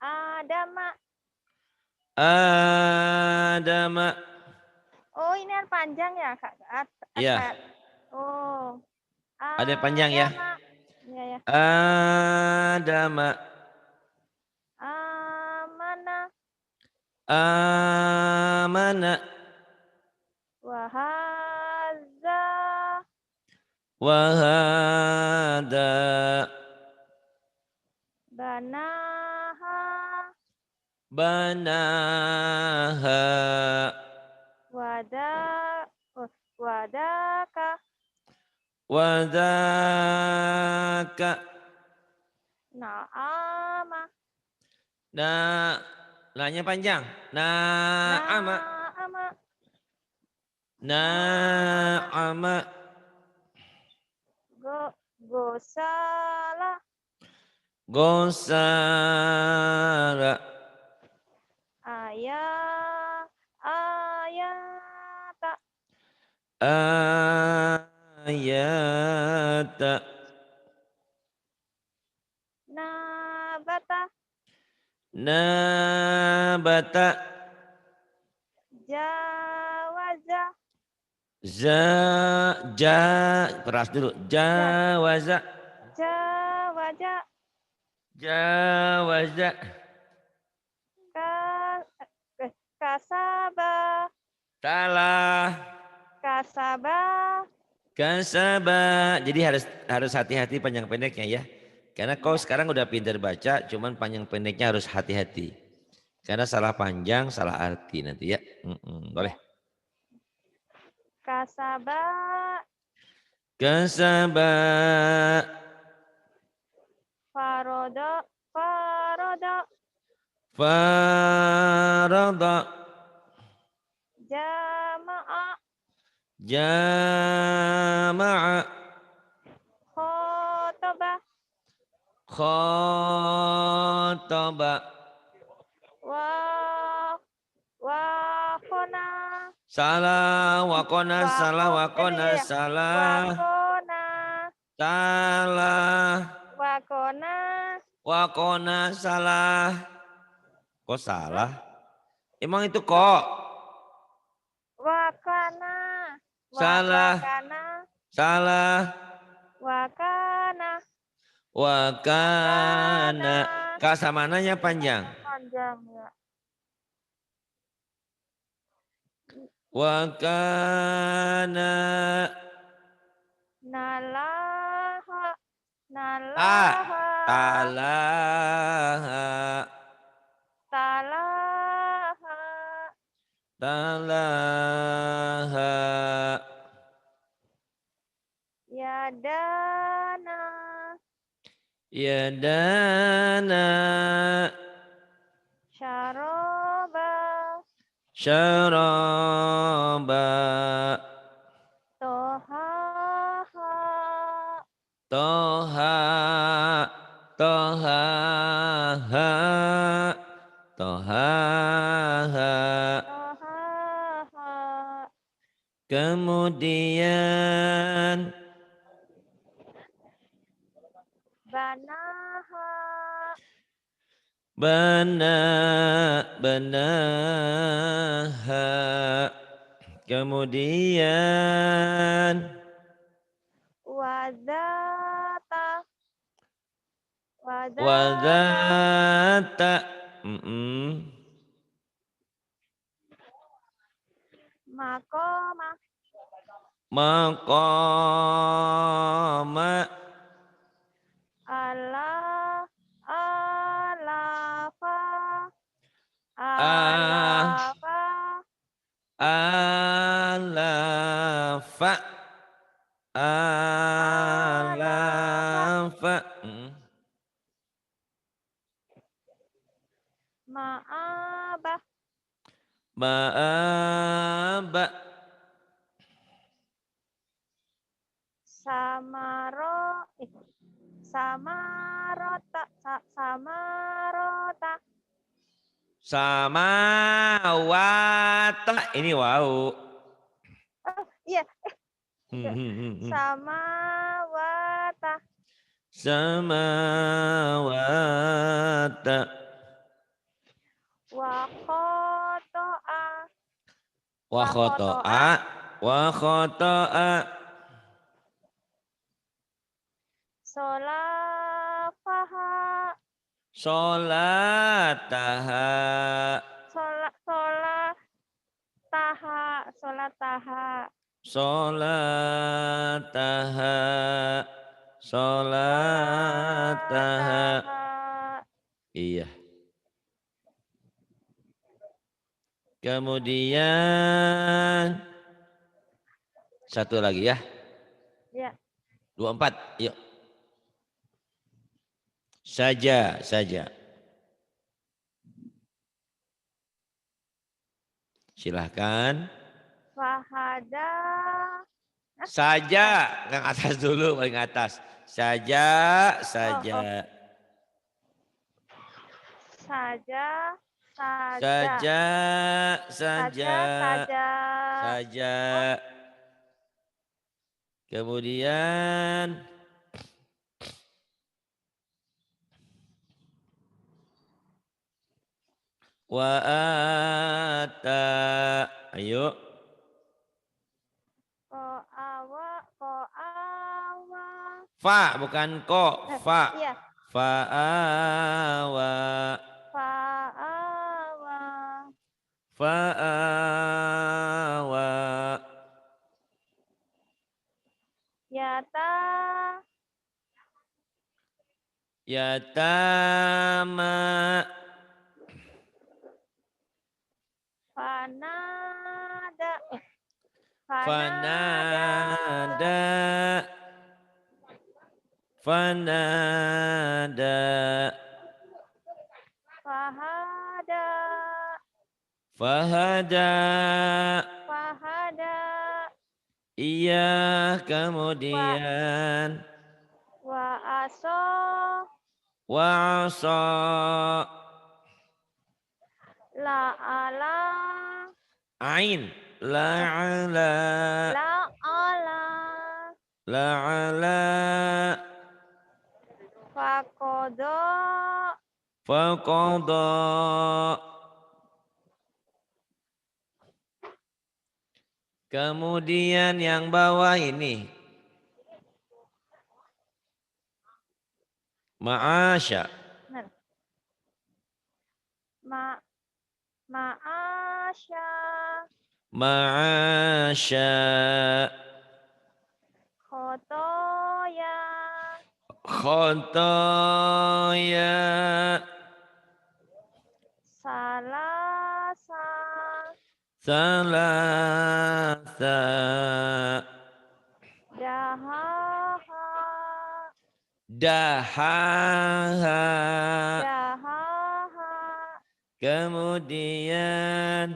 Speaker 2: adama,
Speaker 1: Adama.
Speaker 2: oh ini yang panjang ya kak,
Speaker 1: Ya,
Speaker 2: oh,
Speaker 1: ada yang panjang ya.
Speaker 2: adama, ya ya,
Speaker 1: Adama. amana
Speaker 2: Wahadza
Speaker 1: wahada
Speaker 2: banaha
Speaker 1: banaha
Speaker 2: wada wadaka
Speaker 1: wadaka
Speaker 2: na'ama
Speaker 1: nanya panjang na'ama
Speaker 2: na'ama
Speaker 1: na'ama
Speaker 2: gosala
Speaker 1: gosara
Speaker 2: ayata
Speaker 1: ayata
Speaker 2: nabata
Speaker 1: nabata
Speaker 2: jawaza
Speaker 1: peras dulu
Speaker 2: ja,
Speaker 1: jawaza
Speaker 2: jawaja
Speaker 1: jawaza
Speaker 2: ka, kasaba
Speaker 1: salah
Speaker 2: kasaba
Speaker 1: kasaba jadi harus hati-hati panjang pendeknya ya karena kau
Speaker 2: ya,
Speaker 1: sekarang udah pintar baca cuman panjang pendeknya harus hati-hati karena salah panjang salah arti nanti ya boleh
Speaker 2: ya. Kasaba
Speaker 1: kasaba
Speaker 2: farodo farodo
Speaker 1: farada
Speaker 2: jama'a
Speaker 1: jama'a
Speaker 2: khotoba
Speaker 1: khotaba
Speaker 2: wa wakona
Speaker 1: salah
Speaker 2: wako
Speaker 1: wakona
Speaker 2: ya
Speaker 1: salah
Speaker 2: wakona
Speaker 1: salah
Speaker 2: wakona
Speaker 1: wakona salah kok
Speaker 2: Hah?
Speaker 1: salah emang itu kok
Speaker 2: wakana
Speaker 1: salah
Speaker 2: wakana
Speaker 1: salah
Speaker 2: wakana
Speaker 1: wakana
Speaker 2: wakana
Speaker 1: kasamananya panjang
Speaker 2: panjang ya
Speaker 1: wakana
Speaker 2: nalaha
Speaker 1: ah
Speaker 2: nalaha
Speaker 1: talaha
Speaker 2: talaha
Speaker 1: talaha
Speaker 2: yadana
Speaker 1: yadana
Speaker 2: syaroba
Speaker 1: syaraba
Speaker 2: tohaha
Speaker 1: toha tohaha tohaha
Speaker 2: tohaha
Speaker 1: kemudian
Speaker 2: banaha
Speaker 1: benaha kemudian
Speaker 2: wadata wadata
Speaker 1: wadata
Speaker 2: makoma
Speaker 1: maqama
Speaker 2: ala alafa
Speaker 1: ah
Speaker 2: alafa
Speaker 1: alafa
Speaker 2: alafa
Speaker 1: alafa
Speaker 2: maabah
Speaker 1: Ma'aba
Speaker 2: samaro samarota samarota
Speaker 1: samawata ini wow.
Speaker 2: iya samawata
Speaker 1: Samawata
Speaker 2: wakotoa
Speaker 1: wa
Speaker 2: wakotoa
Speaker 1: khoto'a wa khoto'a
Speaker 2: solafaha
Speaker 1: sholataha
Speaker 2: Solataha. Solataha.
Speaker 1: Solataha. Solataha.
Speaker 2: Solataha.
Speaker 1: Iya. Kemudian satu lagi ya.
Speaker 2: Ya.
Speaker 1: 24. Yuk. Saja. Silahkan.
Speaker 2: Fahada.
Speaker 1: Saja. Yang atas dulu, paling atas. Saja.
Speaker 2: Oh. Saja.
Speaker 1: Saja.
Speaker 2: Saja. Oh,
Speaker 1: Kemudian wa ata. Ayo.
Speaker 2: ko awa.
Speaker 1: Fa bukan ko, fa.
Speaker 2: Iya.
Speaker 1: Fa'awa.
Speaker 2: Fa'awa.
Speaker 1: Fa'awa.
Speaker 2: Yata.
Speaker 1: Yatama.
Speaker 2: Fanada.
Speaker 1: Fanada. Fanada.
Speaker 2: Fahada.
Speaker 1: Fahada.
Speaker 2: Fahada.
Speaker 1: Iya, kemudian
Speaker 2: Wa aso.
Speaker 1: wa'asa.
Speaker 2: La ala.
Speaker 1: Ain. La'ala.
Speaker 2: La ala.
Speaker 1: La'ala.
Speaker 2: Fakodo.
Speaker 1: Faqada. Kemudian yang bawah ini. Ma'asya.
Speaker 2: Ma'asya.
Speaker 1: Ma'asya.
Speaker 2: Khotoya.
Speaker 1: Khotoya.
Speaker 2: Salasa.
Speaker 1: Salasa.
Speaker 2: Dahaha.
Speaker 1: Dahaha.
Speaker 2: Dahaha.
Speaker 1: Kemudian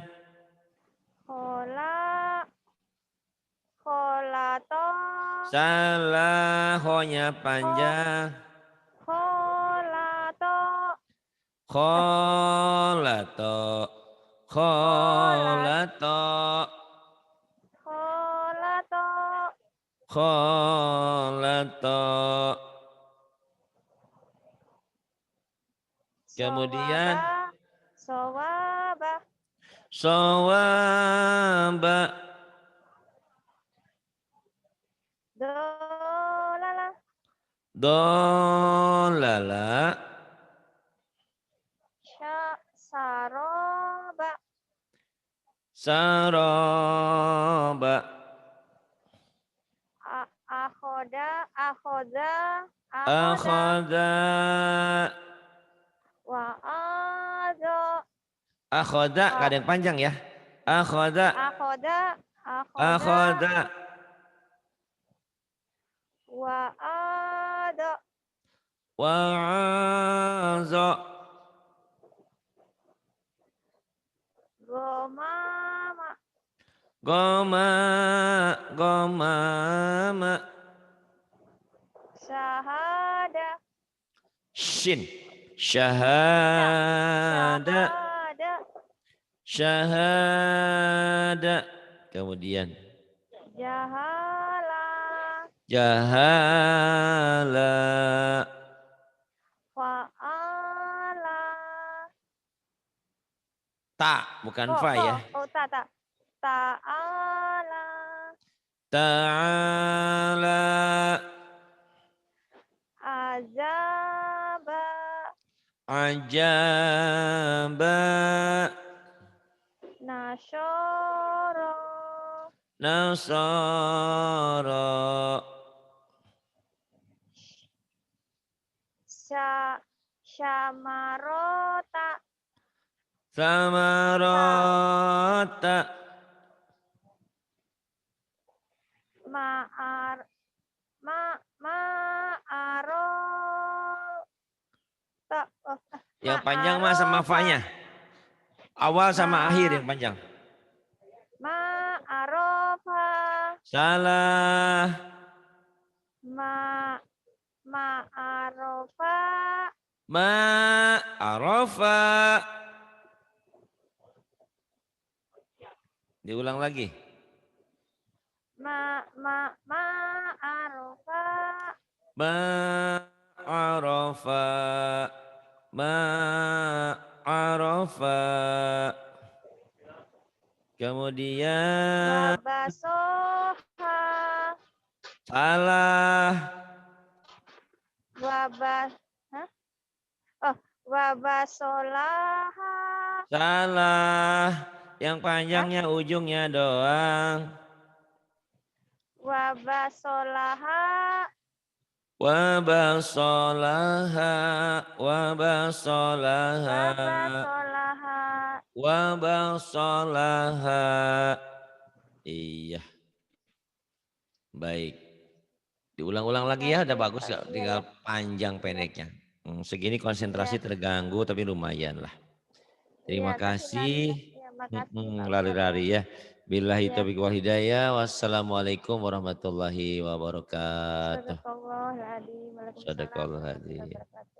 Speaker 2: Kholato.
Speaker 1: salah honya panjang.
Speaker 2: Kholato.
Speaker 1: Kholato. Kholato.
Speaker 2: Kholato.
Speaker 1: Kholato. Kemudian
Speaker 2: Sawaba.
Speaker 1: sawaba.
Speaker 2: Dolala.
Speaker 1: Dolala.
Speaker 2: Saroba.
Speaker 1: Saroba.
Speaker 2: Akhoda. Akhoda. Akhoda.
Speaker 1: Akhoda.
Speaker 2: Wa'ado.
Speaker 1: Akhoda. Kadang panjang ya. Akhoda.
Speaker 2: Akhoda. Akhoda.
Speaker 1: Akhoda.
Speaker 2: Wa'ado.
Speaker 1: Wa'azo.
Speaker 2: Gomama.
Speaker 1: Goma. Gomama.
Speaker 2: Syahada.
Speaker 1: Shin. Syahada.
Speaker 2: Syahada.
Speaker 1: Syahada. Kemudian.
Speaker 2: Jahala.
Speaker 1: Jahala.
Speaker 2: Fa'ala.
Speaker 1: Ta. Bukan fa ya.
Speaker 2: Ta. Ta'ala.
Speaker 1: Ta'ala.
Speaker 2: Azaba.
Speaker 1: Ajaba.
Speaker 2: Nasyara.
Speaker 1: Nasara.
Speaker 2: Syamarota.
Speaker 1: Samarata.
Speaker 2: Ma'ar. Ma'arol.
Speaker 1: Yang panjang mah sama
Speaker 2: Ma'arofa.
Speaker 1: fa-nya. Awal sama akhir yang panjang.
Speaker 2: Ma'arofa.
Speaker 1: Salah.
Speaker 2: Ma'arofa.
Speaker 1: Ma'arofa. Diulang lagi.
Speaker 2: Ma'arofa.
Speaker 1: Ma'arofa. Ma'arofa. Kemudian
Speaker 2: Wabasoha.
Speaker 1: salah.
Speaker 2: Hah? Oh, wabasolaha.
Speaker 1: Salah. Yang
Speaker 2: Hah?
Speaker 1: panjangnya ujungnya doang.
Speaker 2: Wabasolaha.
Speaker 1: Wabasolaha. Wabasolaha.
Speaker 2: Wabasolaha.
Speaker 1: Wabasolaha. Iya, baik. Diulang-ulang lagi ya, udah bagus gak? Tinggal panjang pendeknya. Segini konsentrasi
Speaker 2: Iya.
Speaker 1: terganggu tapi lumayan lah. Terima
Speaker 2: Iya, tapi
Speaker 1: kasih.
Speaker 2: ya, makasih Pak Ustadz.
Speaker 1: Lari-lari ya. Billahi
Speaker 2: Iya.
Speaker 1: taufiq wal hidayah. Wassalamualaikum warahmatullahi wabarakatuh.
Speaker 2: Sadaqallahul adzim. Waalaikumsalam
Speaker 1: Sadaqallah
Speaker 2: warahmatullahi
Speaker 1: hadi.
Speaker 2: wabarakatuh.